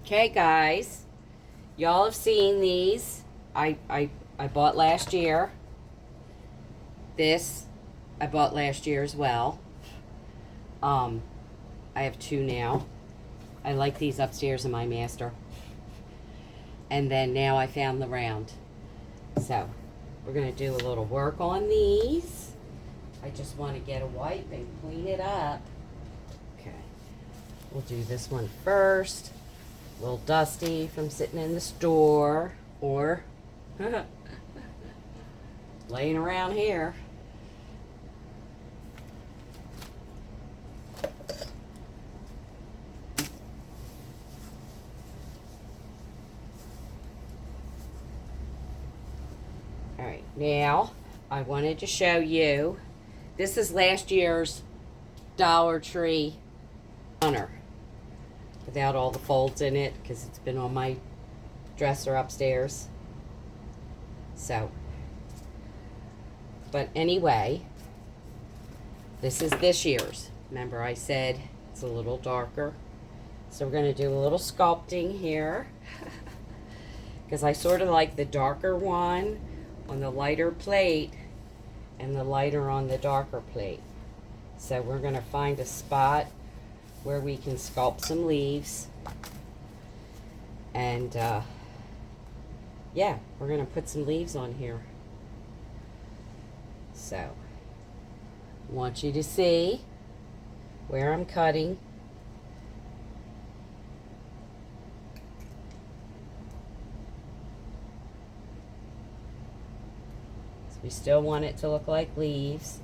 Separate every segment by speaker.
Speaker 1: Okay, guys, y'all have seen these. I bought last year. This I bought last year as well. Um, I have two now. I like these upstairs in my master. And then now I found the round. So we're gonna do a little work on these. I just want to get a wipe and clean it up. Okay, we'll do this one first. A little dusty from sitting in the store or laying around here. All right, now I wanted to show you, this is last year's Dollar Tree runner without all the folds in it because it's been on my dresser upstairs. So, but anyway, this is this year's. Remember I said it's a little darker. So we're going to do a little sculpting here because I sort of like the darker one on the lighter plate and the lighter on the darker plate. So we're going to find a spot where we can sculpt some leaves. And yeah, we're going to put some leaves on here. So, I want you to see where I'm cutting. So we still want it to look like leaves.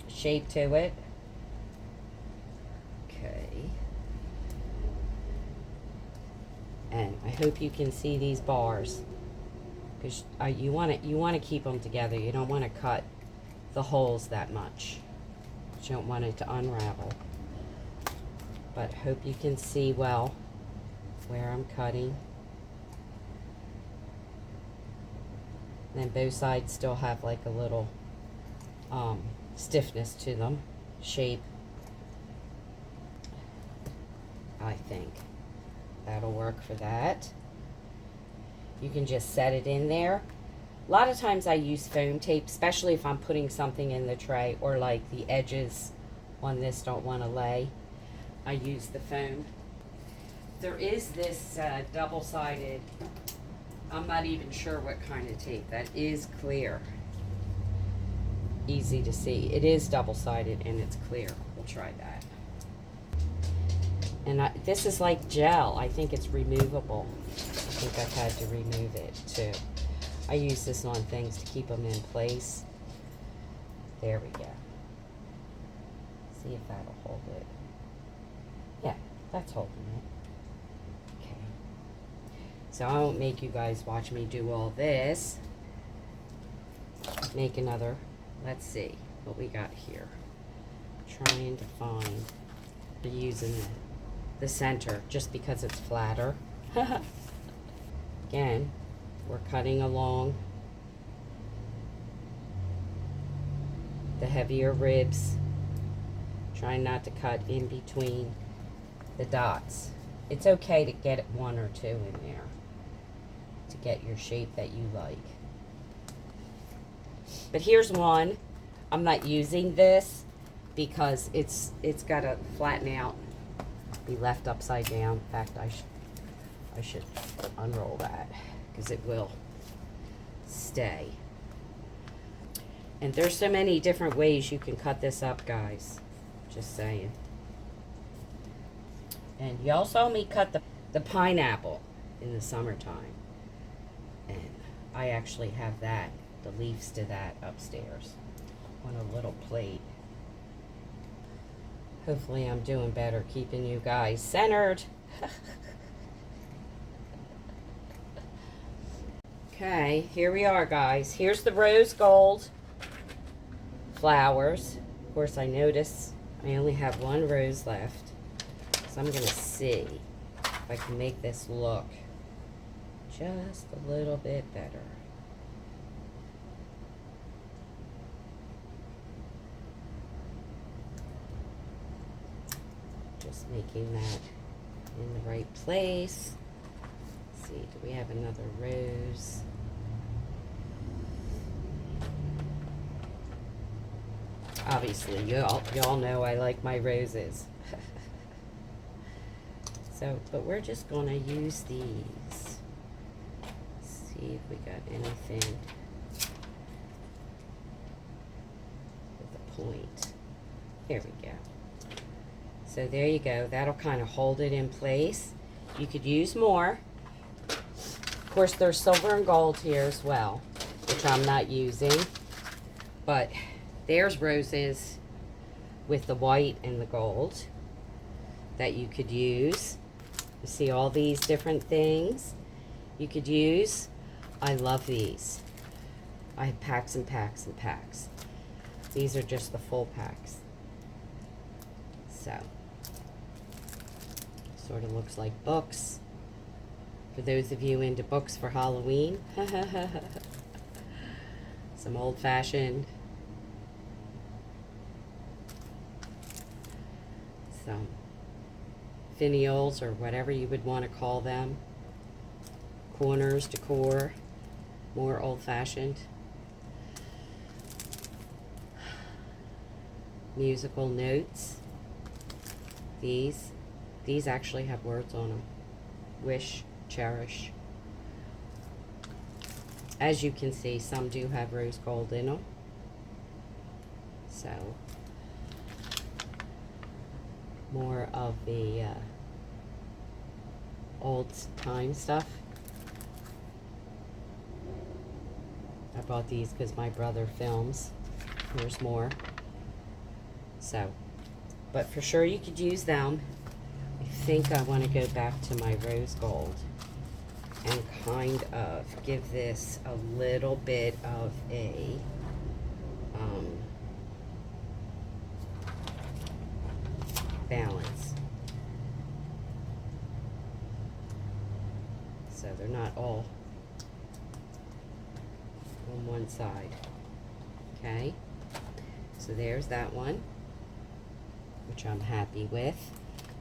Speaker 1: Shape to it. Okay. And I hope you can see these bars, because you want to keep them together. You don't want to cut the holes that much. You don't want it to unravel. But hope you can see well where I'm cutting. And then both sides still have like a little stiffness to them, shape. I think that'll work for that. You can just set it in there. A lot of times I use foam tape, especially if I'm putting something in the tray or like the edges on this don't want to lay. I use the foam. There is this double-sided, I'm not even sure what kind of tape. That is clear. Easy to see. It is double-sided and it's clear. We'll try that. And this is like gel. I think it's removable. I think I've had to remove it too. I use this on things to keep them in place. There we go. See if that'll hold it. Yeah, that's holding it. Okay. So I won't make you guys watch me do all this. Make another. Let's see what we got here. Trying to find. We're using the center just because it's flatter. Again, we're cutting along the heavier ribs, trying not to cut in between the dots. It's okay to get one or two in there to get your shape that you like. But here's one. I'm not using this because it's got to flatten out, be left upside down. In fact, I should unroll that because it will stay. And there's so many different ways you can cut this up, guys. Just saying. And y'all saw me cut the pineapple in the summertime. And I actually have that, the leaves to that upstairs on a little plate. Hopefully I'm doing better keeping you guys centered. Okay, here we are, guys. Here's the rose gold flowers. Of course, I notice I only have one rose left. So I'm going to see if I can make this look just a little bit better. Just making that in the right place. Let's see, do we have another rose? Obviously, y'all know I like my roses. So, but we're just gonna use these. See if we got anything with a point. Here we go. So there you go. That'll kind of hold it in place. You could use more. Of course, there's silver and gold here as well, which I'm not using. But there's roses with the white and the gold that you could use. You see all these different things you could use. I love these. I have packs and packs and packs. These are just the full packs. So, sort of looks like books. For those of you into books for Halloween. Some old-fashioned. Some finials or whatever you would want to call them. Corners, decor. More old-fashioned. Musical notes. These actually have words on them. Wish, cherish. As you can see, some do have rose gold in them. So, more of the old time stuff. I bought these because my brother films. There's more. So, but for sure you could use them. I think I want to go back to my rose gold and kind of give this a little bit of a balance. So they're not all on one side. Okay, so there's that one, which I'm happy with.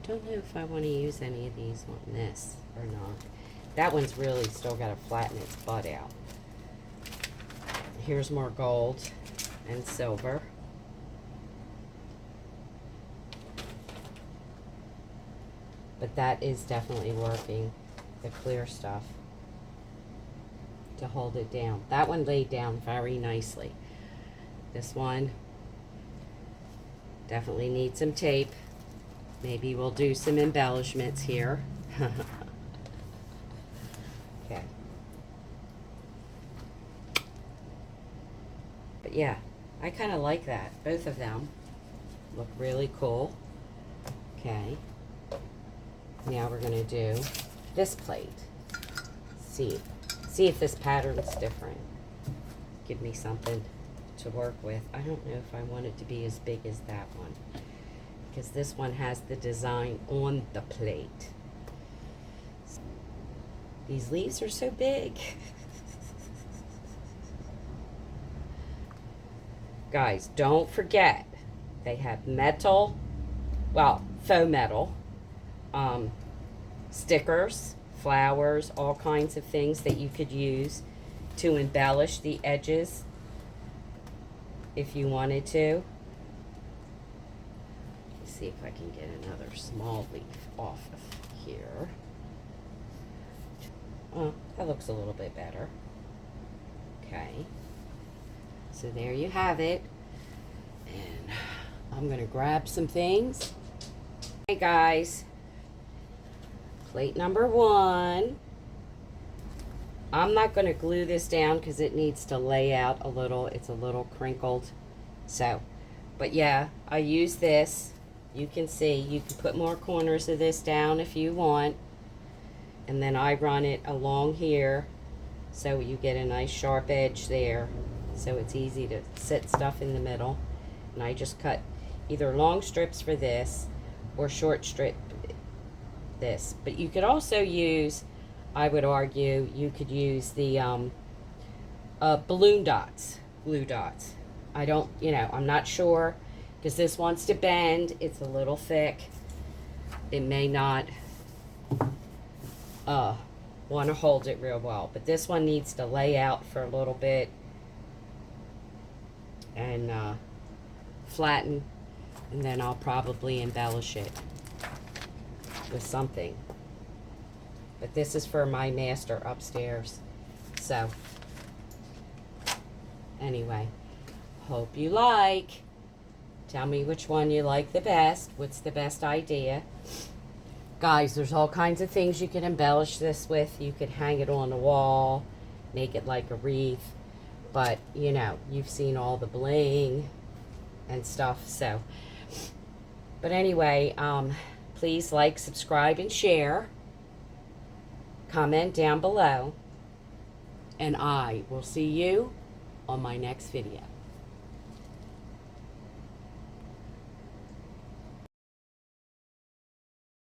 Speaker 1: Don't know if I want to use any of these on this or not. That one's really still got to flatten its butt out. Here's more gold and silver. But that is definitely working, the clear stuff, to hold it down. That one laid down very nicely. This one definitely needs some tape. Maybe we'll do some embellishments here. Okay. But yeah, I kind of like that. Both of them look really cool. Okay. Now we're going to do this plate. See if this pattern's different. Give me something to work with. I don't know if I want it to be as big as that one, because this one has the design on the plate. These leaves are so big. Guys, don't forget, they have metal, well, faux metal, stickers, flowers, all kinds of things that you could use to embellish the edges if you wanted to. Let's see if I can get another small leaf off of here. Oh, that looks a little bit better. Okay. So there you have it. And I'm going to grab some things. Hey guys. Plate number 1. I'm not going to glue this down because it needs to lay out a little. It's a little crinkled. So, but yeah, I use this. You can see, you can put more corners of this down if you want. And then I run it along here so you get a nice sharp edge there. So it's easy to sit stuff in the middle. And I just cut either long strips for this or short strip this. But you could also use, I would argue, you could use the balloon dots, glue dots. I don't, I'm not sure, because this wants to bend. It's a little thick. It may not want to hold it real well. But this one needs to lay out for a little bit and flatten, and then I'll probably embellish it with something. But this is for my master upstairs. So, anyway, hope you like. Tell me which one you like the best. What's the best idea? Guys, there's all kinds of things you can embellish this with. You could hang it on the wall, make it like a wreath. But, you know, you've seen all the bling and stuff. So, but anyway, please like, subscribe, and share. Comment down below. And I will see you on my next video.